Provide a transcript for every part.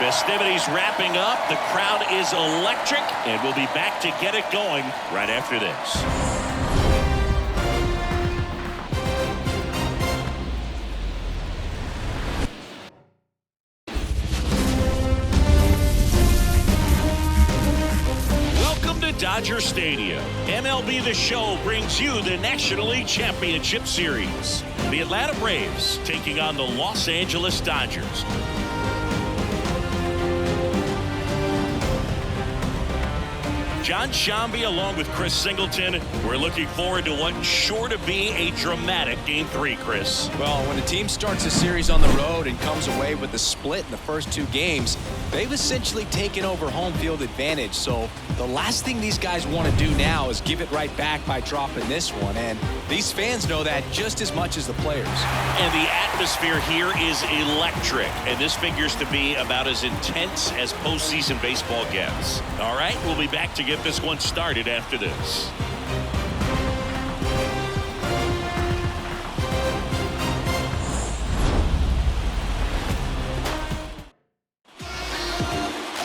Festivities wrapping up. The crowd is electric, and we'll be back to get it going right after this. Dodger Stadium. MLB The Show brings you the National League Championship Series. The Atlanta Braves taking on the Los Angeles Dodgers. John Shambi along with Chris Singleton. We're looking forward to what's sure to be a dramatic Game 3, Chris. Well, when a team starts a series on the road and comes away with a split in the first 2 games, they've essentially taken over home field advantage. So the last thing these guys want to do now is give it right back by dropping this one. And these fans know that just as much as the players. And the atmosphere here is electric. And this figures to be about as intense as postseason baseball gets. All right, we'll be back to get this one started after this.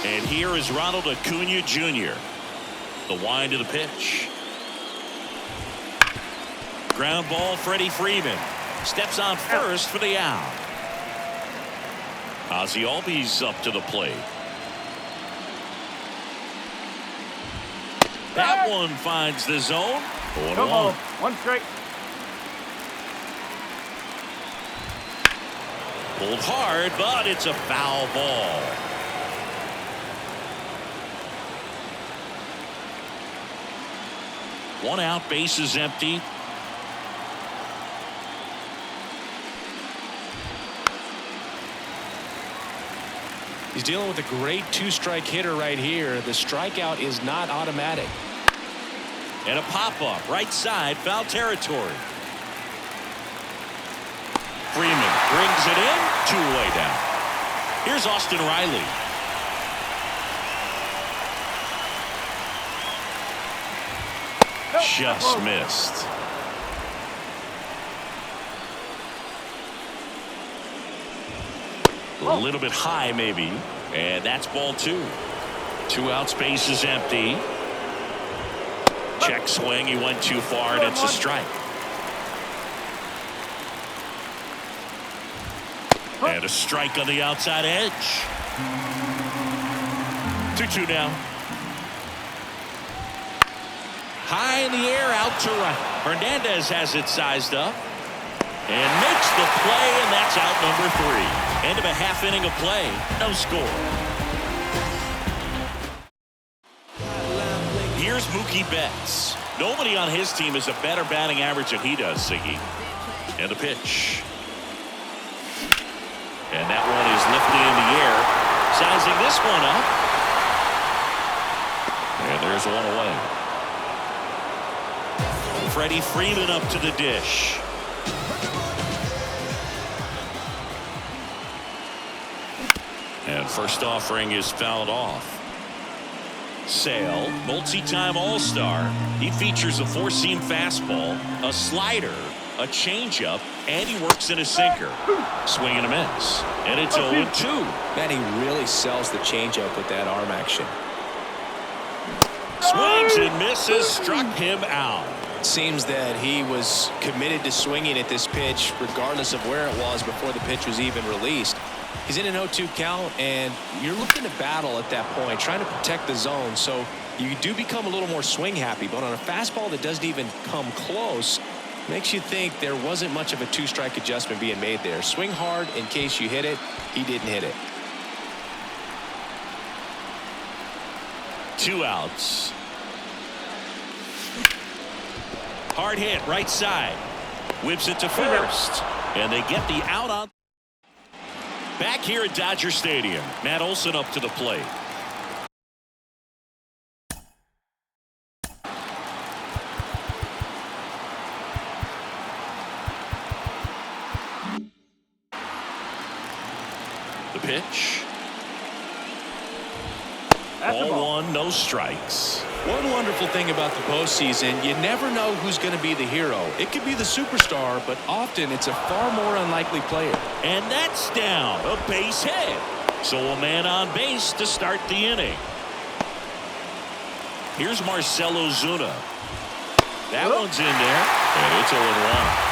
And here is Ronald Acuna Jr. The wind of the pitch. Ground ball, Freddie Freeman. Steps on first for the out. Ozzie Albies up to the plate. That one finds the zone. 0-1. 1 strike. Pulled hard, but it's a foul ball. One out, base is empty. He's dealing with a great 2-strike hitter right here. The strikeout is not automatic. And a pop-up, right side, foul territory. Freeman brings it in, 2-away down. Here's Austin Riley. Just missed. A little bit high, maybe. And that's ball 2. 2 out, space is empty. Check swing. He went too far, and it's a strike. And a strike on the outside edge. 2-2 now. High in the air, out to right. Hernandez has it sized up. And makes the play, and that's out number 3. End of a half inning of play. No score. Here's Mookie Betts. Nobody on his team has a better batting average than he does, Siggy. And the pitch. And that one is lifted in the air. Sizing this one up. And there's one away. Freddie Freeman up to the dish. And first offering is fouled off. Sale, multi-time All-Star. He features a 4-seam fastball, a slider, a changeup, and he works in a sinker. Swing and a miss. And it's 0-2. Man, he really sells the changeup with that arm action. Swings and misses, struck him out. It seems that he was committed to swinging at this pitch regardless of where it was before the pitch was even released. He's in an 0-2 count, and you're looking to battle at that point, trying to protect the zone. So you do become a little more swing happy, but on a fastball that doesn't even come close, makes you think there wasn't much of a 2-strike adjustment being made there. Swing hard in case you hit it. He didn't hit it. 2 outs. Hard hit, right side. Whips it to first. And they get the out on. Back here at Dodger Stadium. Matt Olson up to the plate. The pitch. Ball 1, no strikes. One wonderful thing about the postseason, you never know who's going to be the hero. It could be the superstar, but often it's a far more unlikely player. And that's down. A base hit. So a man on base to start the inning. Here's Marcelo Zuna. That one's in there, and it's 0-1.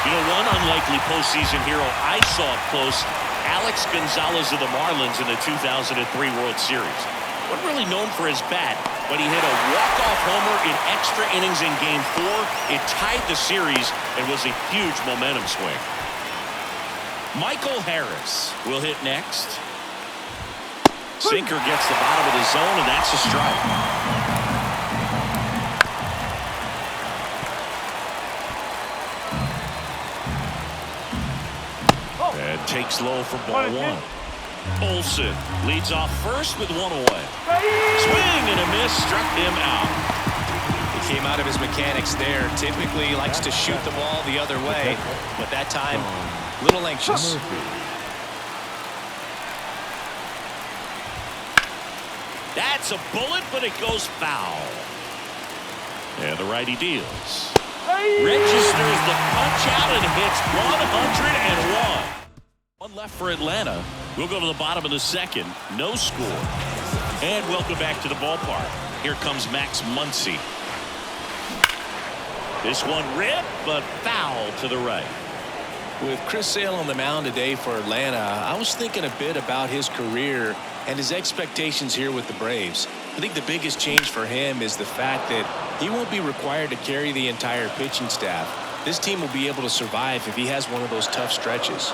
You know, one unlikely postseason hero I saw up close, Alex Gonzalez of the Marlins in the 2003 World Series. Wasn't really known for his bat, but he hit a walk-off homer in extra innings in Game 4. It tied the series and was a huge momentum swing. Michael Harris will hit next. Sinker gets the bottom of the zone, and that's a strike. And takes low for ball 1. Olsen leads off first with 1 away. Swing and a miss, struck him out. He came out of his mechanics there. Typically likes to shoot the ball the other way, but that time a little anxious. That's a bullet, but it goes foul. And the righty deals. Registers the punch out and hits 101. One left for Atlanta. We'll go to the bottom of the second. No score. And welcome back to the ballpark. Here comes Max Muncy. This one ripped, but foul to the right. With Chris Sale on the mound today for Atlanta, I was thinking a bit about his career and his expectations here with the Braves. I think the biggest change for him is the fact that he won't be required to carry the entire pitching staff. This team will be able to survive if he has one of those tough stretches.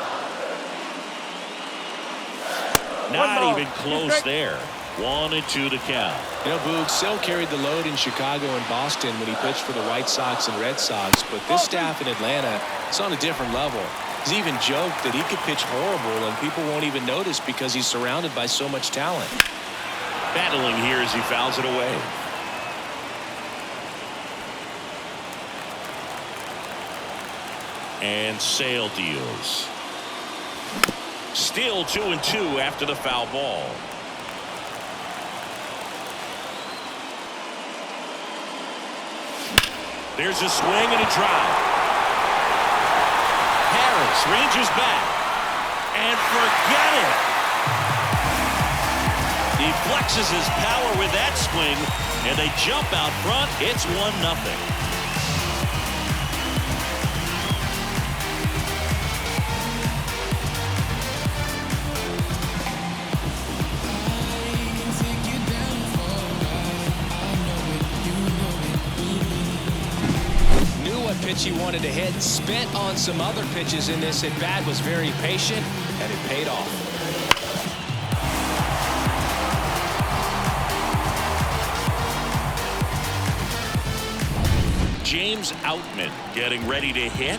Not even close there. 1-2 to count. You know, Boog, Sale carried the load in Chicago and Boston when he pitched for the White Sox and Red Sox, but this staff in Atlanta is on a different level. He's even joked that he could pitch horrible and people won't even notice because he's surrounded by so much talent. Battling here as he fouls it away. And Sale deals. Still 2-2 after the foul ball. There's a swing and a drive. Harris ranges back. And forget it. He flexes his power with that swing, and they jump out front. It's 1-0. Pitch he wanted to hit, spent on some other pitches in this at bat, was very patient, and it paid off. James Outman getting ready to hit.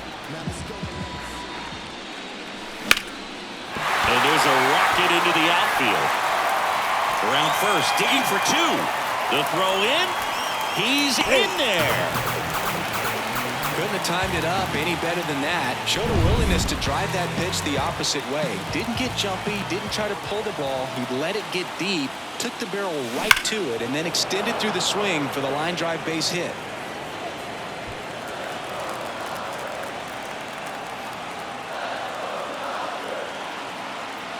And there's a rocket into the outfield. Around first, digging for 2. The throw in. He's in there. Couldn't have timed it up any better than that. Showed a willingness to drive that pitch the opposite way. Didn't get jumpy, didn't try to pull the ball. He let it get deep, took the barrel right to it, and then extended through the swing for the line drive base hit.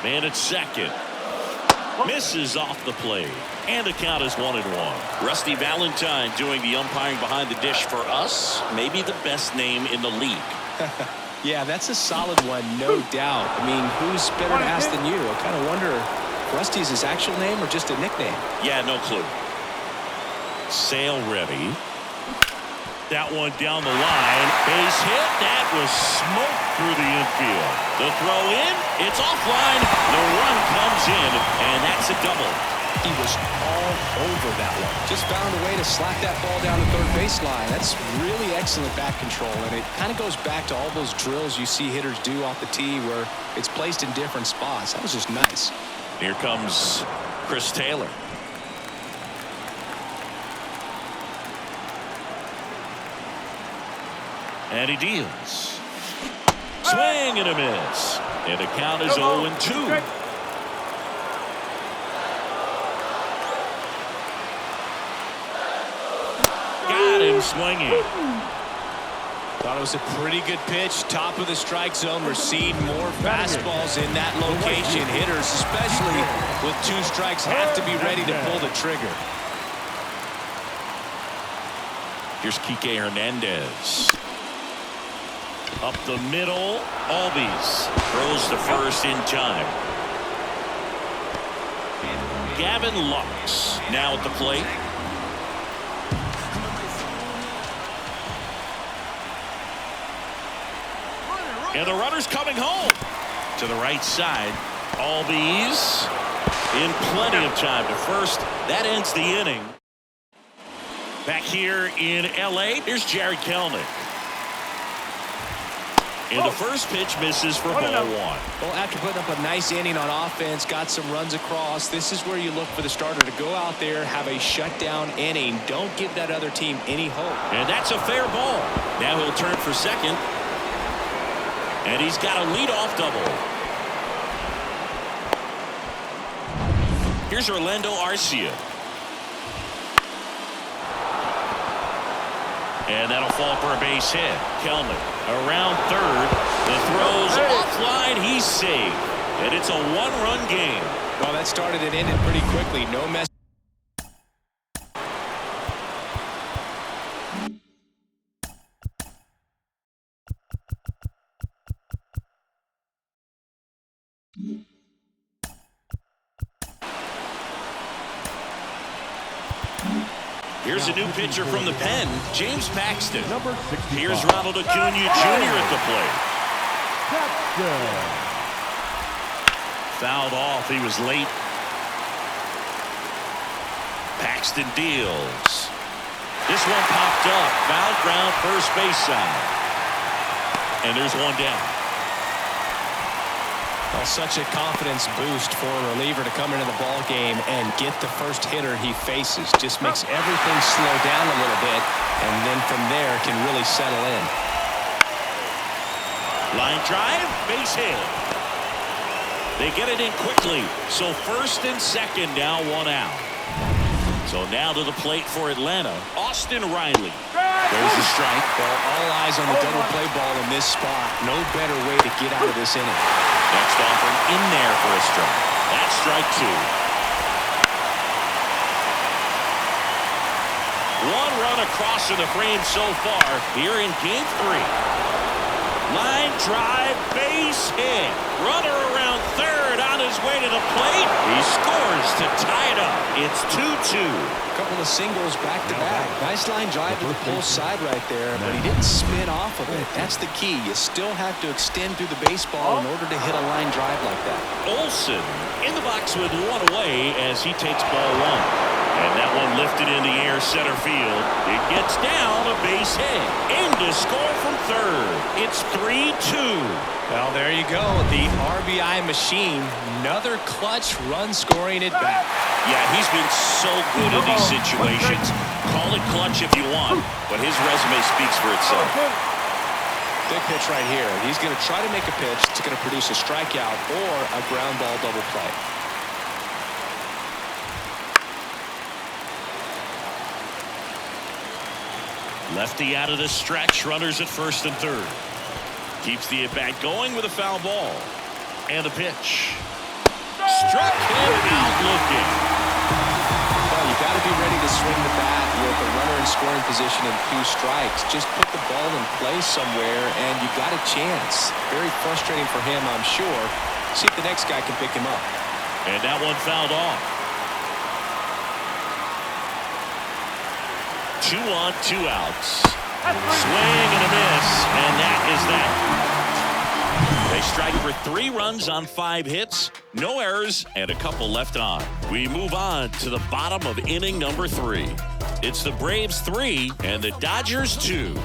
Man at second. Misses off the plate. And the count is 1-1. Rusty Valentine doing the umpiring behind the dish for us. Maybe the best name in the league. Yeah, that's a solid one, no doubt. I mean, who's better to ask than you? I kind of wonder if Rusty's his actual name or just a nickname. Yeah, no clue. Sale ready. That one down the line. Base hit. That was smoke through the infield. The throw in. It's offline. The run comes in, and that's a double. He was all over that one. Just found a way to slap that ball down the third baseline. That's really excellent bat control, and it kind of goes back to all those drills you see hitters do off the tee where it's placed in different spots. That was just nice. Here comes Chris Taylor. And he deals. Swing and a miss. And the count is 0-2. Got him swinging. Thought it was a pretty good pitch. Top of the strike zone. We're seeing more fastballs in that location. Hitters, especially with 2 strikes, have to be ready to pull the trigger. Here's Kike Hernandez. Up the middle. Albies throws to first in time. Gavin Lux now at the plate. And the runner's coming home. To the right side. Albies in plenty of time to first. That ends the inning. Back here in L.A., here's Jared Kelenic. And the first pitch misses for ball 1. Well, after putting up a nice inning on offense, got some runs across, this is where you look for the starter to go out there, have a shutdown inning. Don't give that other team any hope. And that's a fair ball. Now he'll turn for second. And he's got a leadoff double. Here's Orlando Arcia. And that'll fall for a base hit. Kelenic around third. The throw's offline. He's safe. And it's a 1-run game. Well, that started and ended pretty quickly. No mess. Here's a new pitcher from the pen, James Paxton. Number 65. Here's Ronald Acuna Jr. at the plate. Fouled off. He was late. Paxton deals. This one popped up. Foul ground, first base side. And there's one down. Well, such a confidence boost for a reliever to come into the ball game and get the first hitter he faces. Just makes everything slow down a little bit, and then from there can really settle in. Line drive, base hit. They get it in quickly. So first and second, now 1 out. So now to the plate for Atlanta, Austin Riley. There's the strike. Well, all eyes on the double play ball in this spot. No better way to get out of this inning. Next offering in there for a strike. That's strike 2. 1 run across in the frame so far here in game 3. Line drive, base hit. Runner around third on his way to the plate. He scores to tie it up. It's 2-2. A couple of singles back-to-back. Nice line drive to the pull side right there, but he didn't spin off of it. That's the key. You still have to extend through the baseball in order to hit a line drive like that. Olsen in the box with 1 away as he takes ball 1. And that one lifted in the air center field. It gets down, a base hit. In to score from third. It's 3-2. Well, there you go. The RBI machine. Another clutch run scoring at bat. Yeah, he's been so good in these situations. Call it clutch if you want, but his resume speaks for itself. Big pitch right here. He's going to try to make a pitch that's going to produce a strikeout or a ground ball double play. Lefty out of the stretch. Runners at first and third. Keeps the at-bat going with a foul ball. And the pitch. Struck him out looking. Well, you got to be ready to swing the bat with a runner in scoring position and 2 strikes. Just put the ball in play somewhere, and you got a chance. Very frustrating for him, I'm sure. See if the next guy can pick him up. And that one fouled off. 2 on, 2 outs. Swing and a miss, and that is that. They strike for 3 runs on 5 hits, no errors, and a couple left on. We move on to the bottom of inning number 3. It's the Braves 3 and the Dodgers 2.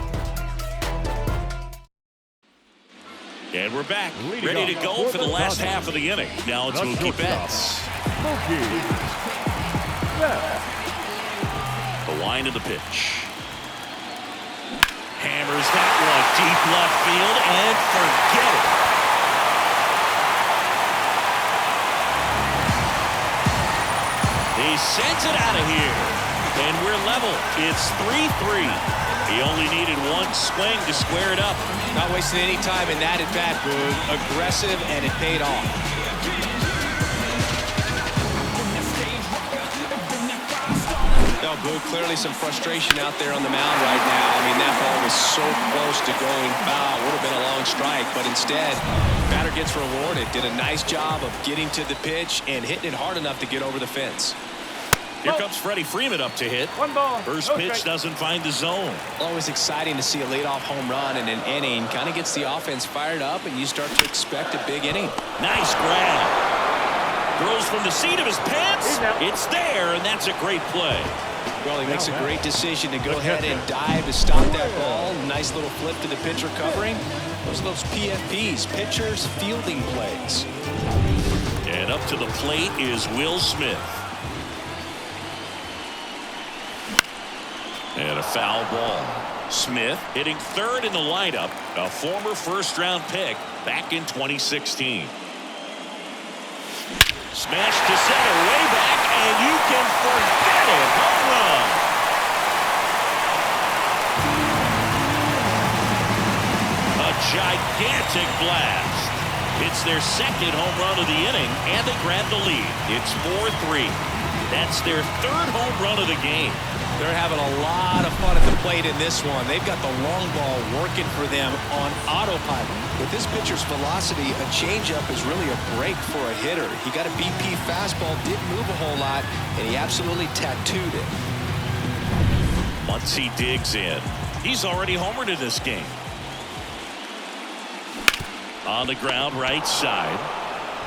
And we're back, ready to go for the last half of the inning. Now it's Mookie Betts. The wind of the pitch. Hammers that one deep left field and forget it. He sends it out of here. And we're level. It's 3-3. He only needed one swing to square it up. Not wasting any time in that at bat, Boog. Aggressive, and it paid off. No, Boog, clearly some frustration out there on the mound right now. I mean, that ball was so close to going foul. Would have been a long strike, but instead, batter gets rewarded. Did a nice job of getting to the pitch and hitting it hard enough to get over the fence. Here comes Freddie Freeman up to hit. One ball. First pitch doesn't find the zone. Always exciting to see a leadoff home run in an inning. Kind of gets the offense fired up, and you start to expect a big inning. Nice grab. Throws from the seat of his pants. It's there, and that's a great play. Well, he makes a great decision to go ahead and dive to stop that ball. Nice little flip to the pitcher covering. Those PFPs, pitchers fielding plays. And up to the plate is Will Smith. And a foul ball. Smith hitting third in the lineup, a former first-round pick back in 2016. Smash to center, way back, and you can forget it. Home run. A gigantic blast. It's their second home run of the inning, and they grab the lead. It's 4-3. That's their third home run of the game. They're having a lot of fun at the plate in this one. They've got the long ball working for them on autopilot. With this pitcher's velocity, a changeup is really a break for a hitter. He got a BP fastball, didn't move a whole lot, and he absolutely tattooed it. Muncy digs in. He's already homered in this game. On the ground, right side.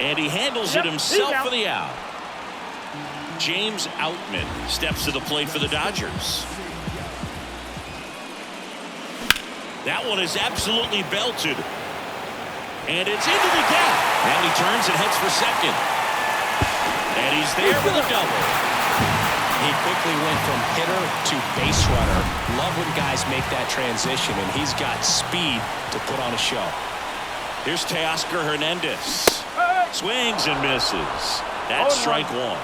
And he handles it himself for the out. James Outman steps to the plate for the Dodgers. That one is absolutely belted. And it's into the gap. Now he turns and heads for second. And he's there for the double. He quickly went from hitter to base runner. Love when guys make that transition, and he's got speed to put on a show. Here's Teoscar Hernandez. Swings and misses. That's strike one.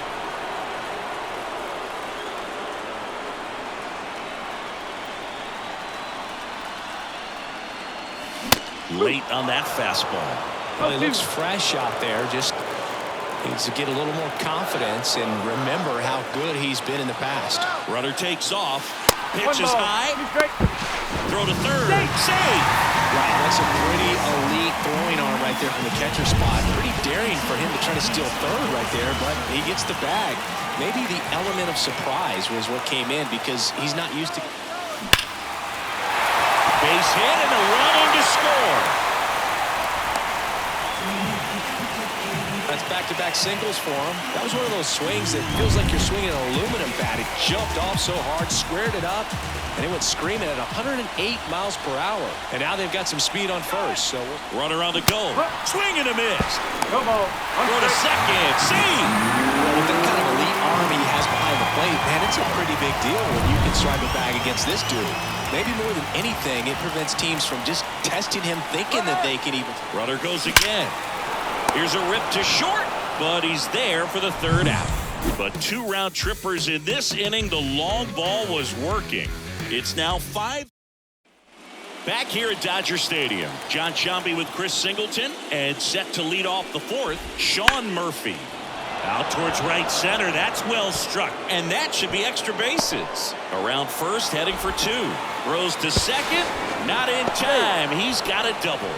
Late on that fastball. Well, he looks fresh out there. Just needs to get a little more confidence and remember how good he's been in the past. Runner takes off. Pitch is high. Throw to third. Save. Wow, that's a pretty elite throwing arm right there from the catcher spot. Pretty daring for him to try to steal third right there, but he gets the bag. Maybe the element of surprise was what came in because he's not used to. Base hit and a run in to score. That's back-to-back singles for him. That was one of those swings that feels like you're swinging an aluminum bat. It jumped off so hard, squared it up, and it went screaming at 108 miles per hour. And now they've got some speed on first. So runner on the go. Swing and a miss. Come on. Throw to second. See. Well, with the kind of elite arm he has behind the plate, man, it's a pretty big deal when you can strike a bag against this dude. Maybe more than anything, it prevents teams from just testing him, thinking that they can even. Runner goes again. Here's a rip to short, but he's there for the third out. But two round trippers in this inning. The long ball was working. It's now 5. Back here at Dodger Stadium, John Sciambi with Chris Singleton, and set to lead off the fourth, Sean Murphy. Out towards right center. That's well struck, and that should be extra bases. Around first, heading for two. Throws to second. Not in time. He's got a double.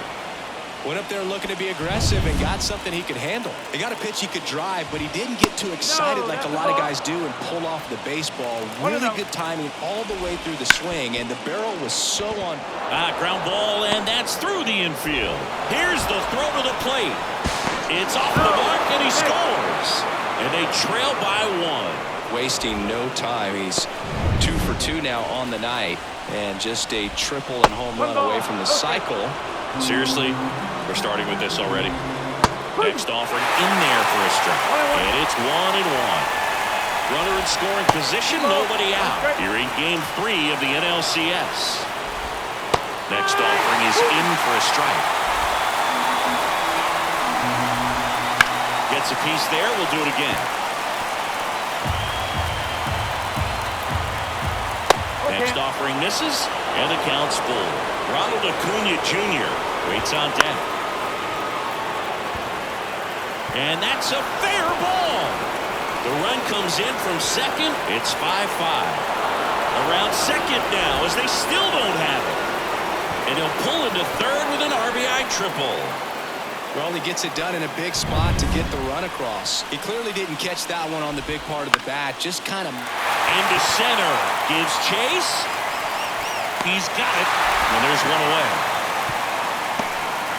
Went up there looking to be aggressive and got something he could handle. He got a pitch he could drive, but he didn't get too excited like a lot of guys do and pull off the baseball. Really good timing all the way through the swing, and the barrel was so on. Ground ball, and that's through the infield. Here's the throw to the plate. It's off the mark, and he scores. And they trail by 1. Wasting no time. He's 2 for 2 now on the night, and just a triple and home run away from the cycle. Seriously, we're starting with this already. Next offering in there for a strike. And it's 1-1. Runner in scoring position, nobody out. Here in game 3 of the NLCS. Next offering is in for a strike. Gets a piece there, we'll do it again. Next offering misses, and the count's full. Ronald Acuna Jr. waits on deck. And that's a fair ball. The run comes in from second. It's 5-5. Around second now as they still don't have it. And he'll pull into third with an RBI triple. Well, he gets it done in a big spot to get the run across. He clearly didn't catch that one on the big part of the bat. Just kind of into center. Gives chase. He's got it. And there's one away.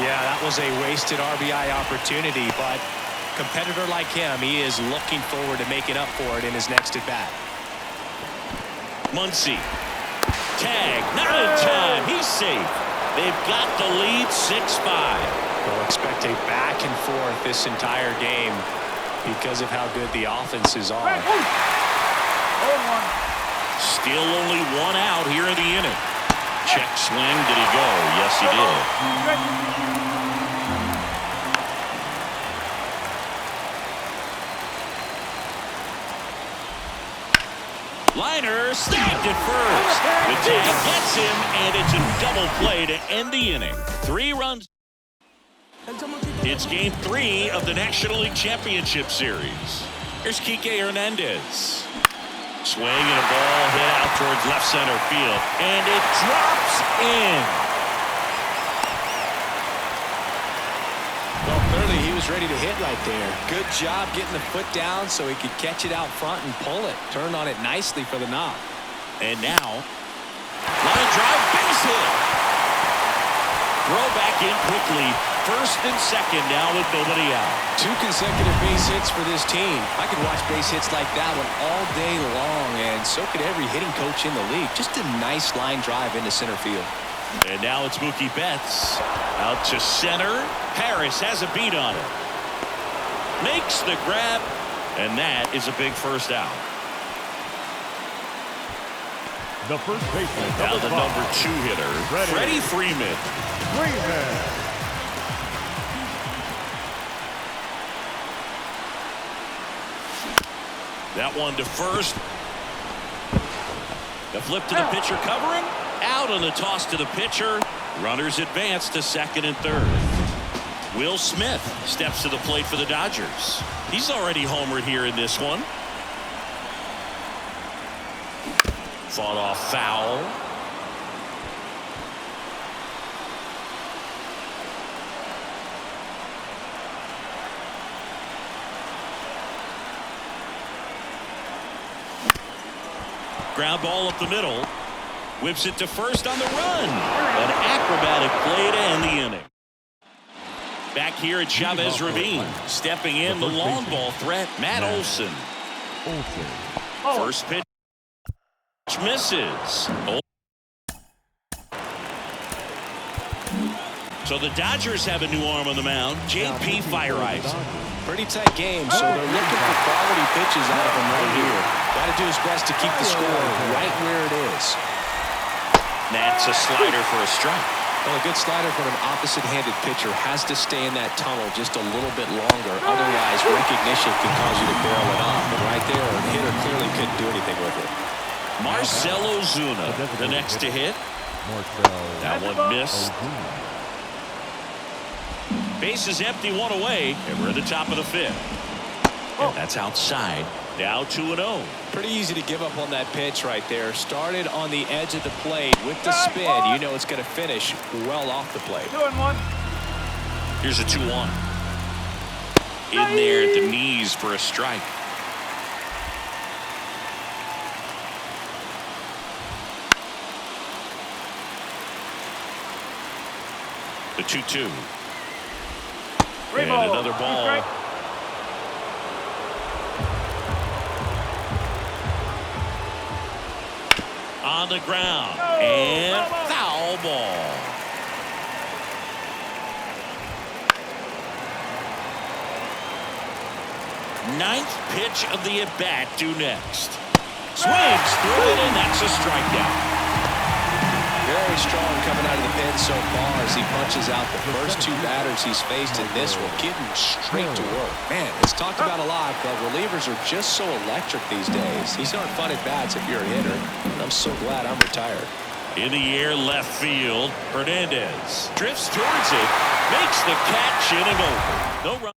Yeah, that was a wasted RBI opportunity, but competitor like him, he is looking forward to making up for it in his next at bat. Muncy. Tag. Not in time. He's safe. They've got the lead 6-5. We'll expect a back and forth this entire game because of how good the offenses are. Still only one out here in the inning. Check swing. Did he go? Yes, he did. Liner snagged at first. The tag gets him, and it's a double play to end the inning. 3 runs. It's game 3 of the National League Championship Series. Here's Kike Hernandez. Swing and a ball hit out towards left center field, and it drops in. Well, clearly he was ready to hit right there. Good job getting the foot down so he could catch it out front and pull it. Turned on it nicely for the knock. And now, line drive, base hit. Throw back in quickly. First and second now with nobody out. 2 consecutive base hits for this team. I could watch base hits like that one all day long, and so could every hitting coach in the league. Just a nice line drive into center field. And now it's Mookie Betts. Out to center. Harris has a beat on it. Makes the grab, and that is a big first out. The first baseman. Now the number 2 hitter, Freddie Freeman. That one to first. The flip to the pitcher covering. Out on the toss to the pitcher. Runners advance to second and third. Will Smith steps to the plate for the Dodgers. He's already homered here in this one. Fought off foul. Ground ball up the middle. Whips it to first on the run. An acrobatic play to end the inning. Back here at Chavez Ravine. Stepping in the long ball threat, Matt Olson. First pitch misses. So the Dodgers have a new arm on the mound, J.P. Fireeisen. Pretty tight game, so they're looking for quality pitches out of him right here. Got to do his best to keep the score right where it is. That's a slider for a strike. Well, a good slider from an opposite-handed pitcher has to stay in that tunnel just a little bit longer. Otherwise, recognition can cause you to barrel it off. And right there, the hitter clearly couldn't do anything with it. Marcell Ozuna, the next to hit. That one missed. Base is empty, 1 away, and we're at the top of the 5th. And that's outside. Now 2-0. Pretty easy to give up on that pitch right there. Started on the edge of the plate with the spin. You know it's going to finish well off the plate. 2-1. Here's a 2-1. In there at the knees for a strike. The 2-2. And another ball. On the ground. And foul ball. Ninth pitch of the at-bat due next. Swings through it, and that's a strikeout. Very strong coming out of the pen so far as he punches out the first two batters he's faced in this one, getting straight to work. Man, it's talked about a lot, but relievers are just so electric these days. These aren't fun at bats if you're a hitter. And I'm so glad I'm retired. In the air, left field. Hernandez drifts towards it, makes the catch, inning over. No run.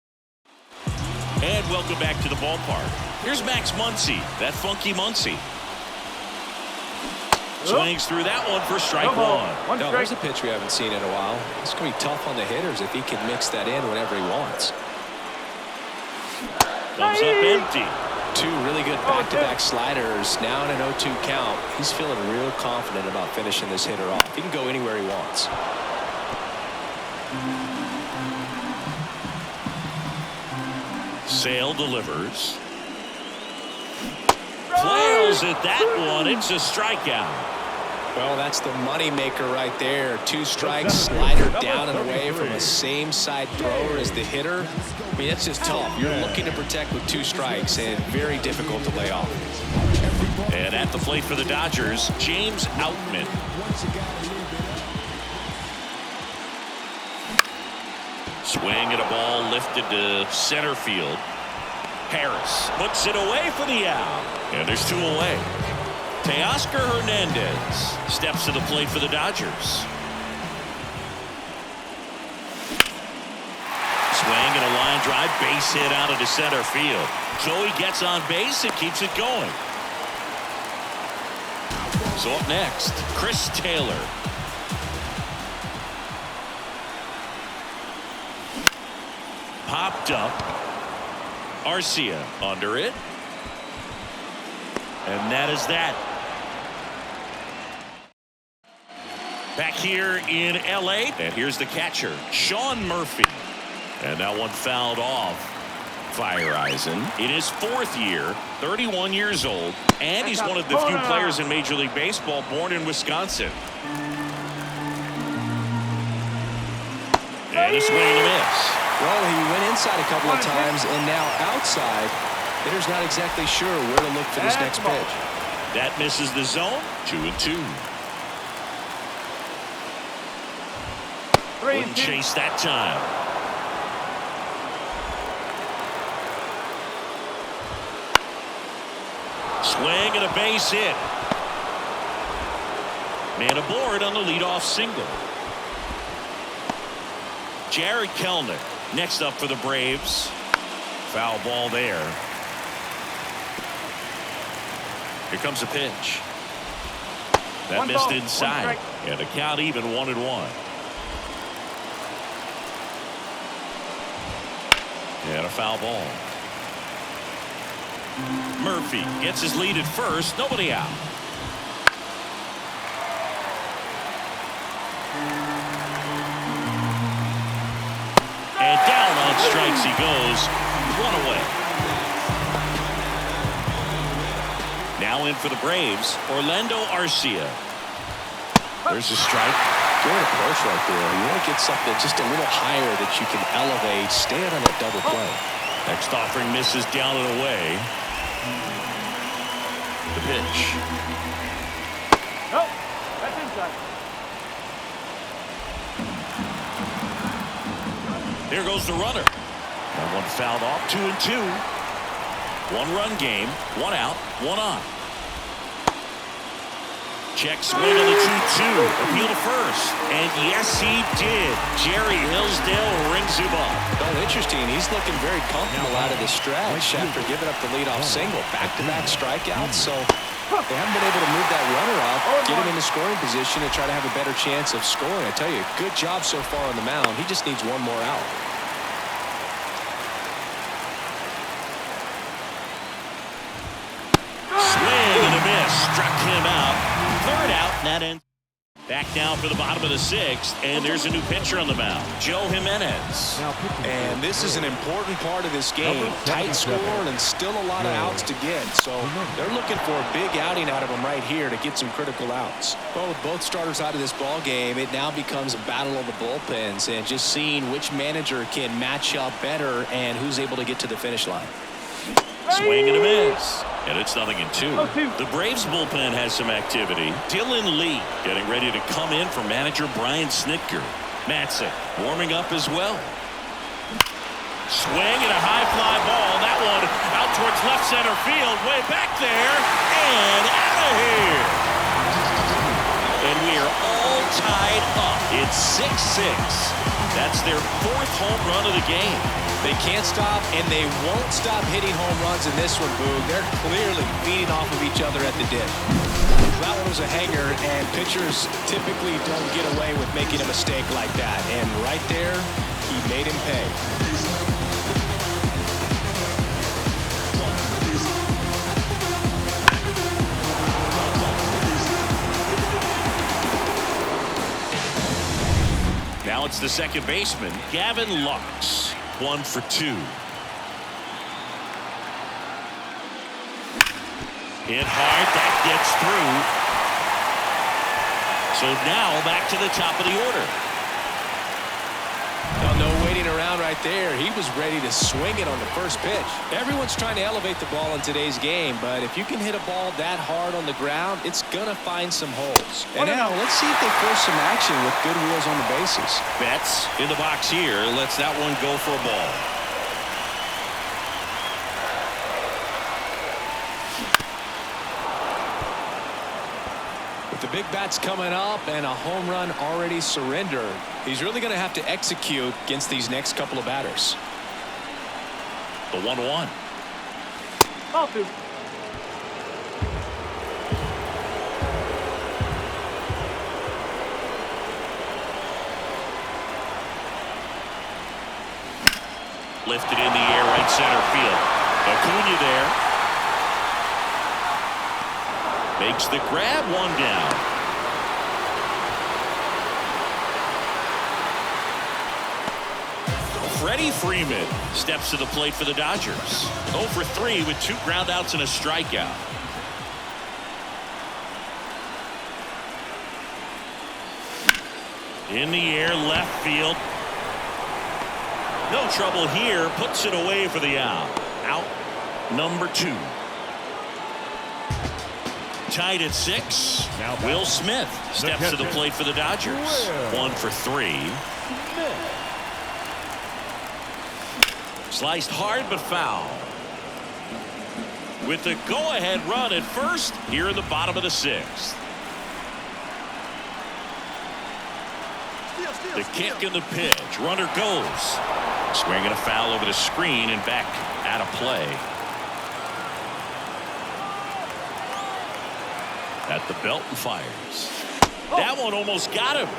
And welcome back to the ballpark. Here's Max Muncy, that funky Muncy. Swings through that one for strike one. No, there's a pitch we haven't seen in a while. It's going to be tough on the hitters if he can mix that in whenever he wants. Comes up empty. Two really good back-to-back sliders. Now in an 0-2 count. He's feeling real confident about finishing this hitter off. He can go anywhere he wants. Sale delivers. Flails at that one. It's a strikeout. Well, that's the money maker right there. Two strikes, slider down and away from a same side thrower as the hitter. I mean, that's just tough. You're looking to protect with two strikes and very difficult to lay off. And at the plate for the Dodgers, James Outman. Swing at a ball lifted to center field. Harris puts it away for the out. And there's two away. Teoscar Hernandez steps to the plate for the Dodgers. Swing and a line drive, base hit out into center field. Joey gets on base and keeps it going. So up next, Chris Taylor. Popped up. Arcia under it. And that is that. Back here in L.A. And here's the catcher, Sean Murphy. And that one fouled off. Feyereisen in his fourth year, 31 years old, and he's one of the few players in Major League Baseball born in Wisconsin. And a swing and a miss. Well, he went inside a couple of times, and now outside. Hitter's not exactly sure where to look for this next pitch. That misses the zone. 2-2. Wouldn't chase that time. Swing and a base hit. Man aboard on the leadoff single. Jared Kelenic next up for the Braves. Foul ball there. Here comes a pitch. That missed inside. And the count even 1-1. And a foul ball. Murphy gets his lead at first. Nobody out. And down on strikes he goes. One away. Now in for the Braves, Orlando Arcia. There's a strike. Good approach right there. You want to get something just a little higher that you can elevate. Stay on that double play. Next offering misses down and away. The pitch. No, that's inside. There goes the runner. That one fouled off. 2-2. One-run game. One out. One on. Check swing on the 2-2. Appeal to first. And yes, he did. Jerry Hillsdale rings him up. Well, interesting. He's looking very comfortable out of the stretch after giving up the leadoff single. Back-to-back strikeouts. So they haven't been able to move that runner up, get him in the scoring position, and try to have a better chance of scoring. I tell you, good job so far on the mound. He just needs one more out. Swing and a miss. Struck him out. Third out. And that ends. Back now for the bottom of the sixth. And there's a new pitcher on the mound. Joe Jimenez. And this is an important part of this game. Tight score and still a lot of outs to get. So they're looking for a big outing out of him right here to get some critical outs. Well, with both starters out of this ball game, it now becomes a battle of the bullpens and just seeing which manager can match up better and who's able to get to the finish line. Swing and a miss. And it's 0-2. The Braves bullpen has some activity. Dylan Lee getting ready to come in for manager Brian Snitker. Matzik warming up as well. Swing and a high fly ball. That one out towards left center field. Way back there. And out of here. And we are all tied up. It's 6-6. That's their 4th home run of the game. They can't stop, and they won't stop hitting home runs in this one, Boog. They're clearly feeding off of each other at the dish. That one was a hanger, and pitchers typically don't get away with making a mistake like that. And right there, he made him pay. Now it's the second baseman, Gavin Lux. 1 for 2. Hit hard. That gets through. So now back to the top of the order. No waiting around right there. He was ready to swing it on the first pitch. Everyone's trying to elevate the ball in today's game, but if you can hit a ball that hard on the ground, it's going to find some holes. And now let's see if they force some action with good wheels on the bases. Betts in the box here. Lets that one go for a ball. The big bat's coming up and a home run already surrendered. He's really going to have to execute against these next couple of batters. The 1-1. Lifted in the air, right center field. Acuna there. Makes the grab, 1 down. Freddie Freeman steps to the plate for the Dodgers. 0 for 3 with 2 groundouts and a strikeout. In the air, left field. No trouble here. Puts it away for the out. Out number 2. Tied at 6. Now Will Smith steps to the plate for the Dodgers. 1 for 3. Sliced hard but foul. With the go-ahead run at first here in the bottom of the 6th. The kick and the pitch. Runner goes. Swinging a foul over the screen and back out of play. At the belt and fires. That one almost got him.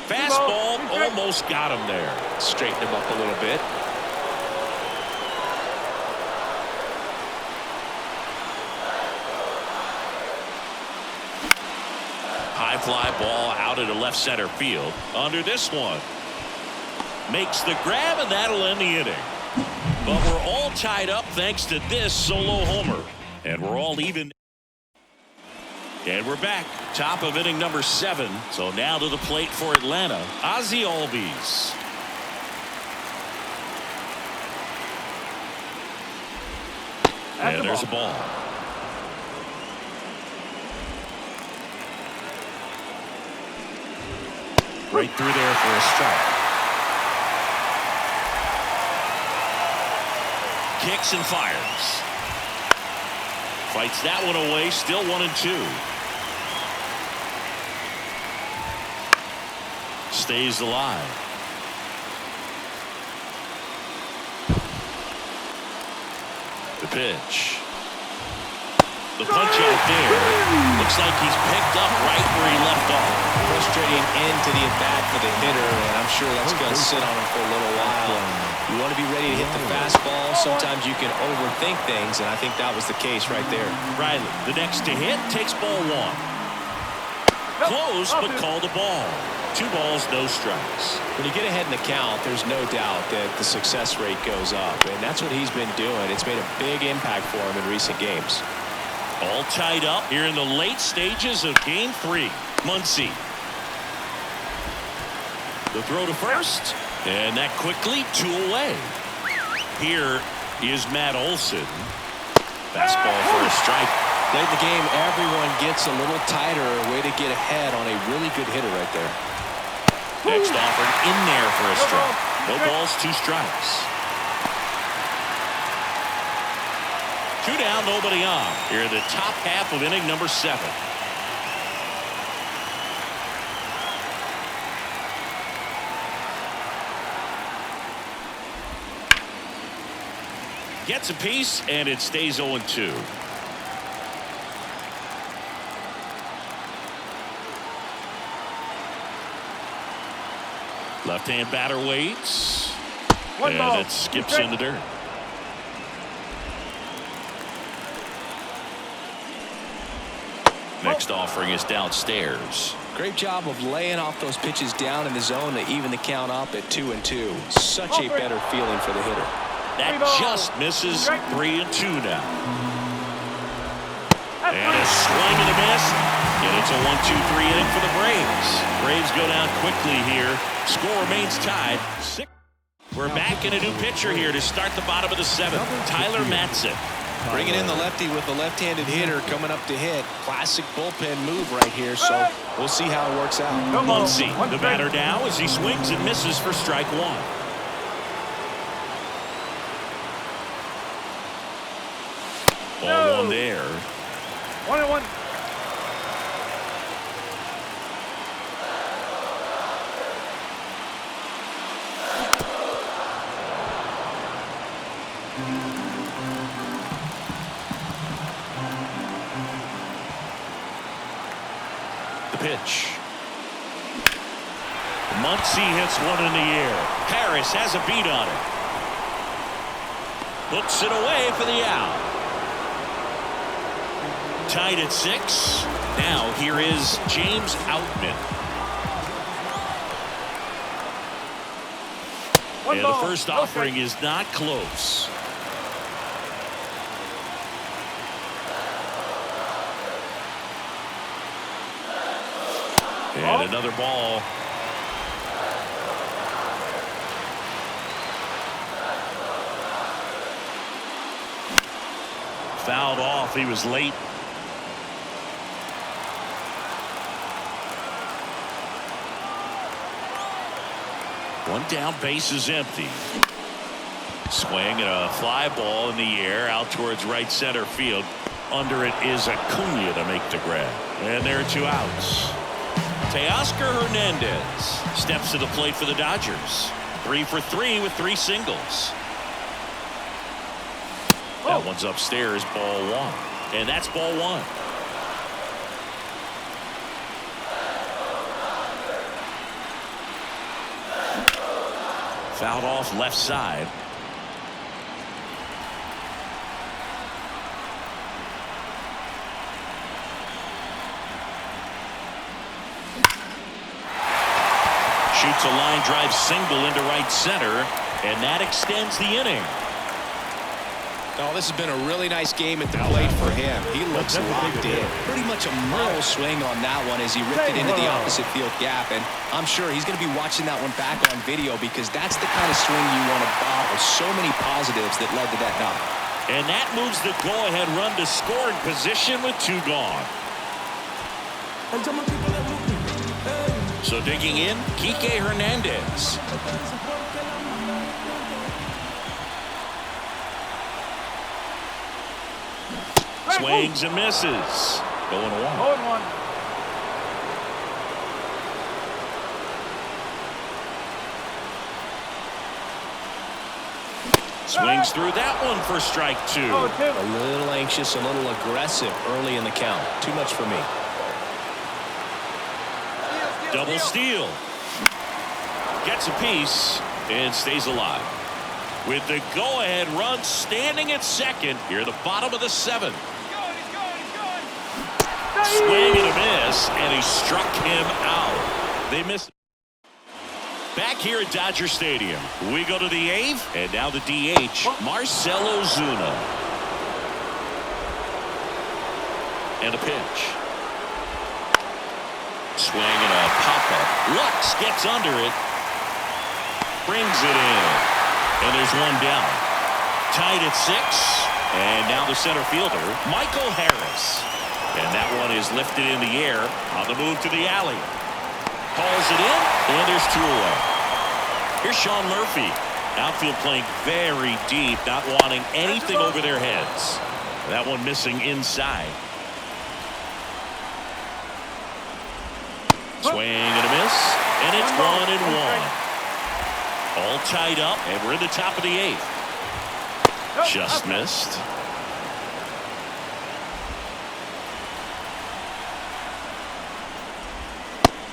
Fastball almost got him there. Straighten him up a little bit. High fly ball out into left center field. Under this one. Makes the grab, and that'll end the inning. But we're all tied up thanks to this solo homer. And we're all even. And we're back. Top of inning number 7. So now to the plate for Atlanta, Ozzie Albies. And there's a ball. Right through there for a strike. Kicks and fires. Fights that one away. Still 1-2. Stays alive. The pitch. The punch out there. Looks like he's picked up right where he left off. Frustrating end to the at-bat for the hitter, and I'm sure that's going to sit on him for a little while. You want to be ready to hit the fastball. Sometimes you can overthink things, and I think that was the case right there. Riley, the next to hit, takes ball 1. Close, but called a ball. 2 balls, no strikes. When you get ahead in the count, there's no doubt that the success rate goes up, and that's what he's been doing. It's made a big impact for him in recent games. All tied up here in the late stages of Game 3. Muncy The throw to first. And that quickly 2 away. Here is Matt Olson. Fastball for a strike. Late in the game, everyone gets a little tighter. Way to get ahead on a really good hitter right there. Next offered in there for a strike. No balls, 2 strikes. 2 down, nobody on. Here in the top half of inning number 7. Gets a piece, and it stays 0-2. Left-hand batter waits. And it skips in the dirt. Next offering is downstairs. Great job of laying off those pitches down in the zone to even the count up at 2-2. Such a better feeling for the hitter. That just misses. 3-2 now. And a swing and a miss. And it's a 1-2-3 inning for the Braves. Braves go down quickly here. Score remains tied. We're back in a new pitcher here to start the bottom of the 7th. Tyler Matzek. Bringing in the lefty with the left-handed hitter coming up to hit. Classic bullpen move right here, so we'll see how it works out. Muncy, the batter now as he swings and misses for strike 1. Ball 1 there. 1-1. The pitch. Muncy hits one in the air. Harris has a beat on it. Hooks it away for the out. Tied at 6. Now here is James Outman. And the first offering is not close. And another ball. Fouled off. He was late. One down, base is empty. Swing and a fly ball in the air out towards right center field. Under it is Acuna to make the grab. And there are 2 outs. Teoscar Hernandez steps to the plate for the Dodgers. 3 for 3 with 3 singles. That one's upstairs, ball 1. And that's ball 1. Fouled off left side. Shoots a line drive single into right center, and that extends the inning. Oh, this has been a really nice game at the plate for him. He looks locked in. Pretty much a model swing on that one as he ripped it into the opposite field gap. And I'm sure he's going to be watching that one back on video because that's the kind of swing you want to bottle. So many positives that led to that knock. And that moves the go-ahead run to scoring position with 2 gone. So digging in, Kike Hernandez. Swings and misses. 0-1. Swings through that one for strike 2. A little anxious, a little aggressive early in the count. Too much for me. Double steal. Gets a piece and stays alive. With the go-ahead run standing at second here at the bottom of the 7th. Swing and a miss, and he struck him out. They missed. Back here at Dodger Stadium, we go to the 8th, and now the DH, Marcell Ozuna. And a pitch. Swing and a pop-up. Lux gets under it, brings it in. And there's one down. Tied at 6. And now the center fielder, Michael Harris. And that one is lifted in the air on the move to the alley. Hauls it in, and there's 2 away. Here's Sean Murphy. Outfield playing very deep, not wanting anything over their heads. That one missing inside. Swing and a miss, and it's 1-1. All tied up, and we're in the top of the 8th. Just missed.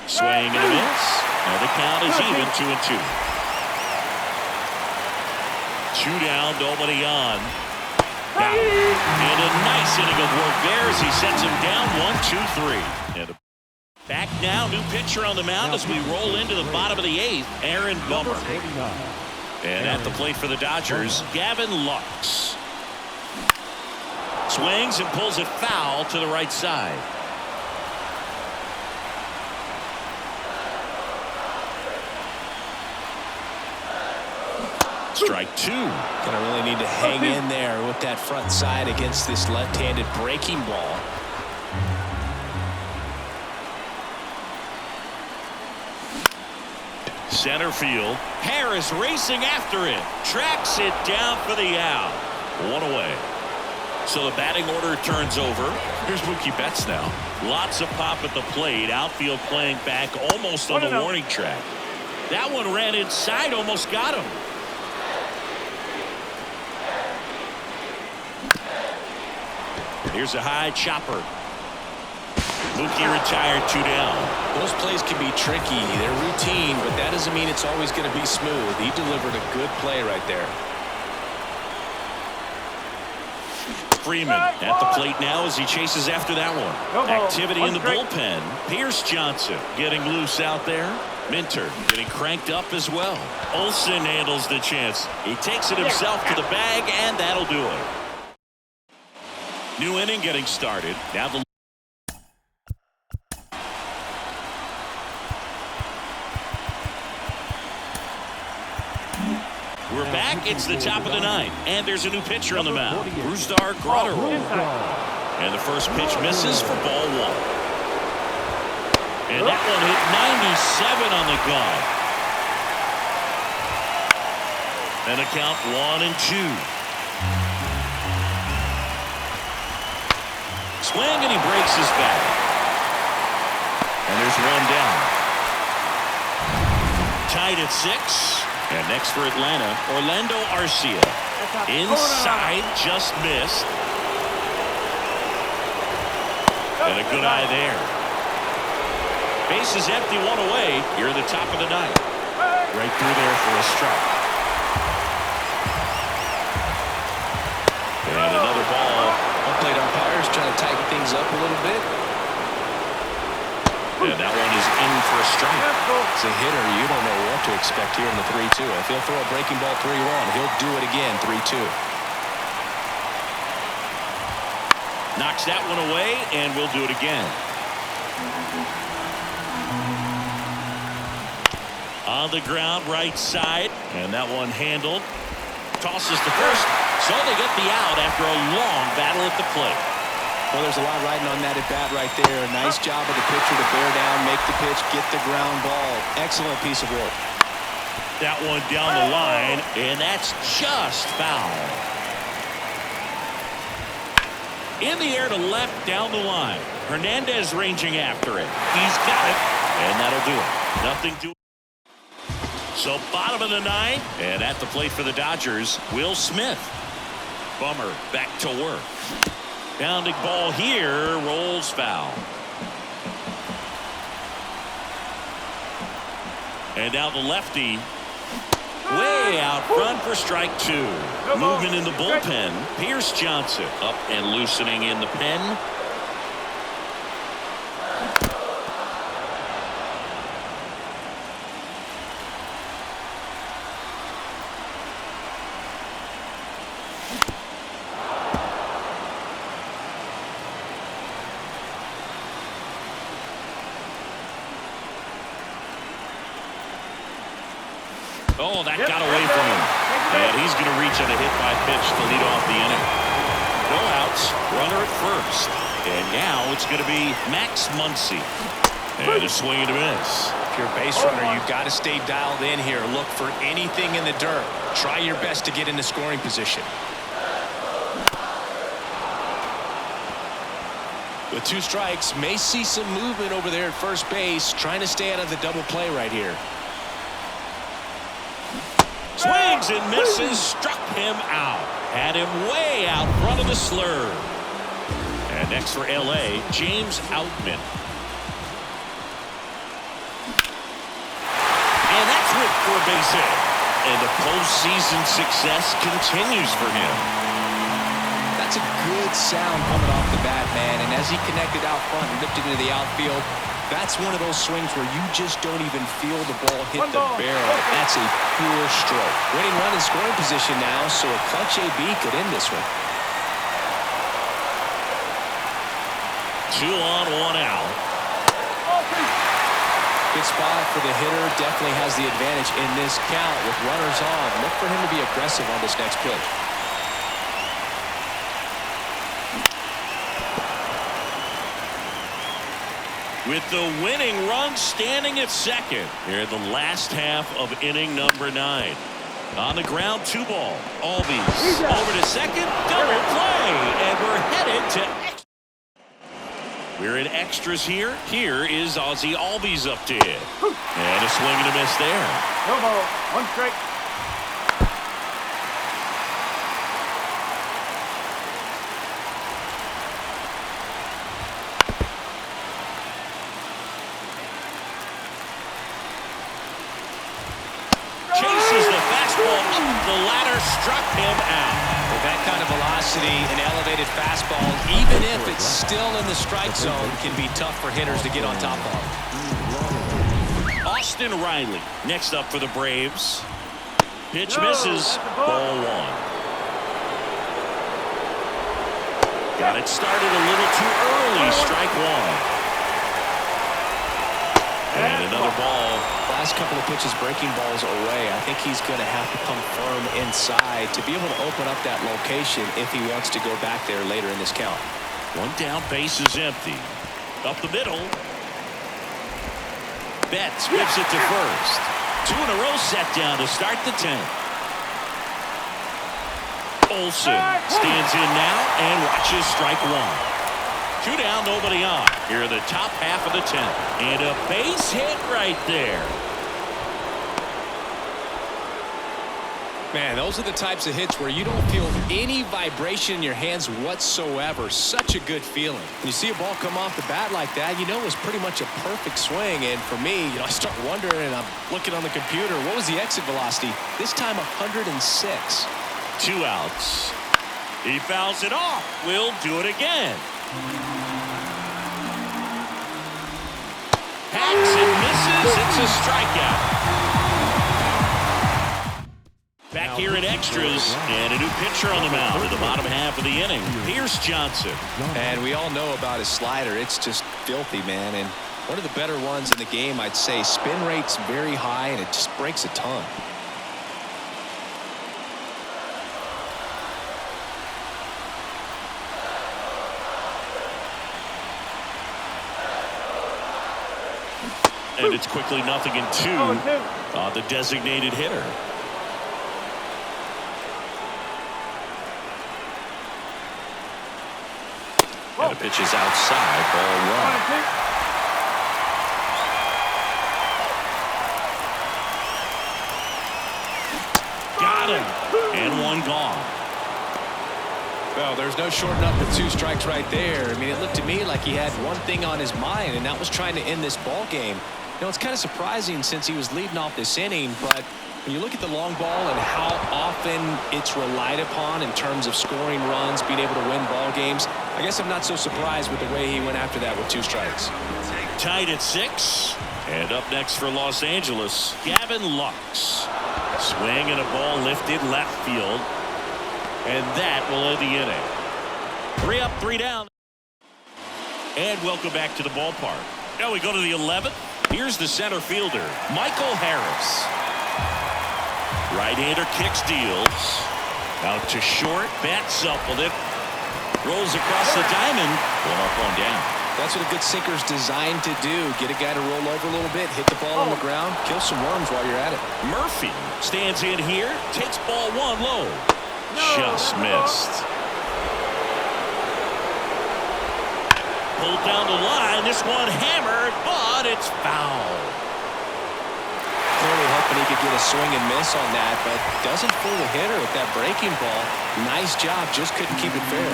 Swing and a miss. And the count is even 2-2. 2 down, nobody on. Now, and a nice inning of work there as he sets him down 1-2-3. And back now, new pitcher on the mound as we roll into the bottom of the 8th, Aaron Bummer. And at the plate for the Dodgers, Gavin Lux. Swings and pulls it foul to the right side. Strike 2. Gonna really need to hang in there with that front side against this left-handed breaking ball. Center field. Harris racing after it. Tracks it down for the out. 1 away. So the batting order turns over. Here's Mookie Betts now. Lots of pop at the plate. Outfield playing back almost on the warning track. That one ran inside, almost got him. Here's a high chopper. Mookie retired, 2 down. Those plays can be tricky. They're routine, but that doesn't mean it's always going to be smooth. He delivered a good play right there. Freeman at the plate now as he chases after that one. Activity in the bullpen. Pierce Johnson getting loose out there. Minter getting cranked up as well. Olsen handles the chance. He takes it himself to the bag, and that'll do it. New inning getting started. Now the we're back. It's the top of the 9th, and there's a new pitcher on the mound. Brusdar Graterol. And the first pitch misses for ball 1. And that one hit 97 on the gun. And a count 1-2. Swing, and he breaks his back. And there's 1 down. Tied at 6. And next for Atlanta, Orlando Arcia. Inside, just missed. And a good eye there. Base is empty, 1 away. You're in the top of the 9th. Right through there for a strike. And another ball. Plate umpires trying to tighten things up a little bit. And that one is in for a strike. As a hitter, you don't know what to expect here in the 3-2. If he'll throw a breaking ball 3-1, he'll do it again 3-2. Knocks that one away, and we'll do it again. On the ground, right side, and that one handled. Tosses to first, so they get the out after a long battle at the plate. Well, there's a lot riding on that at bat right there. Nice job of the pitcher to bear down, make the pitch, get the ground ball. Excellent piece of work. That one down the line, and that's just foul. In the air to left, down the line. Hernandez ranging after it. He's got it, and that'll do it. Nothing to. So bottom of the 9th, and at the plate for the Dodgers, Will Smith. Bummer back to work. Pounding ball here, rolls foul. And now the lefty, way out front for strike 2. Movement in the bullpen. Pierce Johnson up and loosening in the pen. Oh, that got away from him. And he's going to reach on a hit by pitch to lead off the inning. No outs, runner at first. And now it's going to be Max Muncy. And a swing and a miss. If you're a base runner, you've got to stay dialed in here. Look for anything in the dirt. Try your best to get into scoring position. With 2 strikes, may see some movement over there at first base, trying to stay out of the double play right here. Swings and misses, struck him out. Had him way out front of the slur. And next for LA, James Outman. And that's whipped for a base hit. And the postseason success continues for him. That's a good sound coming off the bat, man. And as he connected out front and ripped it into the outfield, that's one of those swings where you just don't even feel the ball hit the barrel. That's a pure stroke. Winning run in scoring position now, so a clutch AB could end this one. 2 on, 1 out. Good spot for the hitter. Definitely has the advantage in this count with runners on. Look for him to be aggressive on this next pitch. With the winning run standing at second here in the last half of inning number 9. On the ground, 2 ball. Albies over to second, double play, and we're headed to extra. We're in extras here. Here is Ozzie Albies up to hit. And a swing and a miss there. No ball. 1 strike. Chases the fastball up the ladder, struck him out. With that kind of velocity, an elevated fastball, even if it's still in the strike zone, can be tough for hitters to get on top of. Austin Riley next up for the Braves. Pitch misses. Ball 1. Got it started a little too early. Strike 1. And another ball. Last couple of pitches breaking balls away. I think he's going to have to come firm inside to be able to open up that location if he wants to go back there later in this count. 1 down, base is empty. Up the middle. Betts whips it to first. 2 in a row set down to start the 10th. Olsen stands in now and watches strike 1. 2 down, nobody on. Here in the top half of the 10th. And a base hit right there. Man, those are the types of hits where you don't feel any vibration in your hands whatsoever. Such a good feeling. When you see a ball come off the bat like that, you know it was pretty much a perfect swing. And for me, I start wondering, and I'm looking on the computer, what was the exit velocity? This time 106. 2 outs. He fouls it off. We'll do it again. Hacks and misses. It's a strikeout. Back here in extras, and a new pitcher on the mound in the bottom half of the inning, Pierce Johnson. And we all know about his slider. It's just filthy, man. And one of the better ones in the game, I'd say. Spin rate's very high, and it just breaks a ton. And it's quickly 0-2 on the designated hitter. And the pitch is outside, ball 1. Got him. And 1 gone. Well, there's no shorting up with 2 strikes right there. I mean, it looked to me like he had one thing on his mind, and that was trying to end this ball game. You know, it's kind of surprising since he was leading off this inning, but when you look at the long ball and how often it's relied upon in terms of scoring runs, being able to win ball games, I guess I'm not so surprised with the way he went after that with 2 strikes. Tied at 6. And up next for Los Angeles, Gavin Lux. Swing and a ball lifted left field. And that will end the inning. 3 up, 3 down. And welcome back to the ballpark. Now we go to the 11th. Here's the center fielder, Michael Harris. Right-hander kicks, deals. Out to short. Bats up with it. Rolls across the diamond. One up, one down. That's what a good sinker's designed to do. Get a guy to roll over a little bit, hit the ball on the ground, kill some worms while you're at it. Murphy stands in here, takes ball one low. Just missed. Pulled down the line. This one hammered, but it's foul. Clearly hoping he could get a swing and miss on that, but doesn't fool the hitter with that breaking ball. Nice job, just couldn't keep it fair.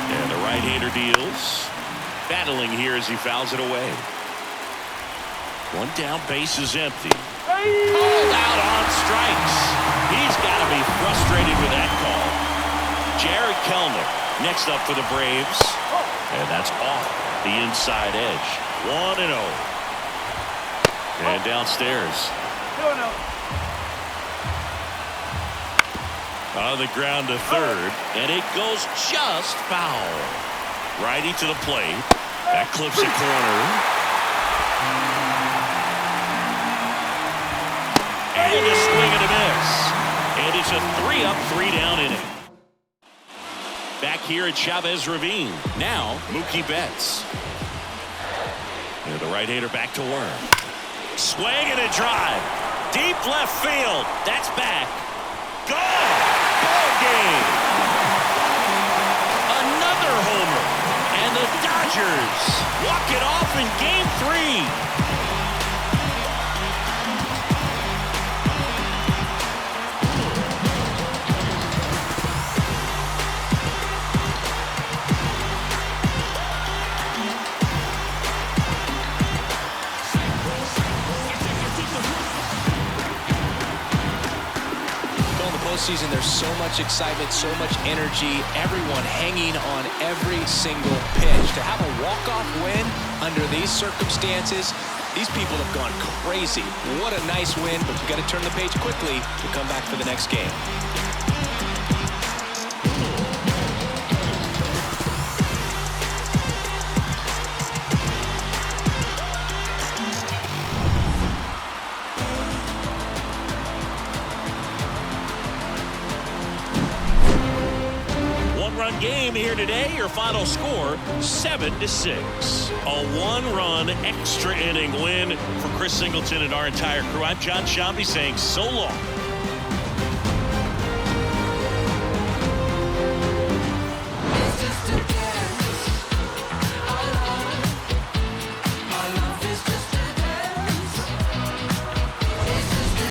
And the right-hander deals. Battling here as he fouls it away. One down, base is empty. Called out on strikes. He's got to be frustrated with that call. Jared Kellner next up for the Braves. And that's off the inside edge. 1-0. And downstairs. On the ground to third. And it goes just foul. Righty to the plate. That clips a corner. And a swing and a miss. And it's a 3-up, 3-down inning. Back here at Chavez Ravine. Now, Mookie Betts. And the right-hander back to work. Swing and a drive. Deep left field. That's back. Gone. Ball game. Another homer. And the Dodgers walk it off in Game 3. Season, there's so much excitement, so much energy, everyone hanging on every single pitch. To have a walk-off win under these circumstances, these people have gone crazy. What a nice win, but you got to turn the page quickly to come back for the next game. One-run game here today. Your final score 7-6. A one-run extra inning win for Chris Singleton and our entire crew. I'm John Shambi saying so long.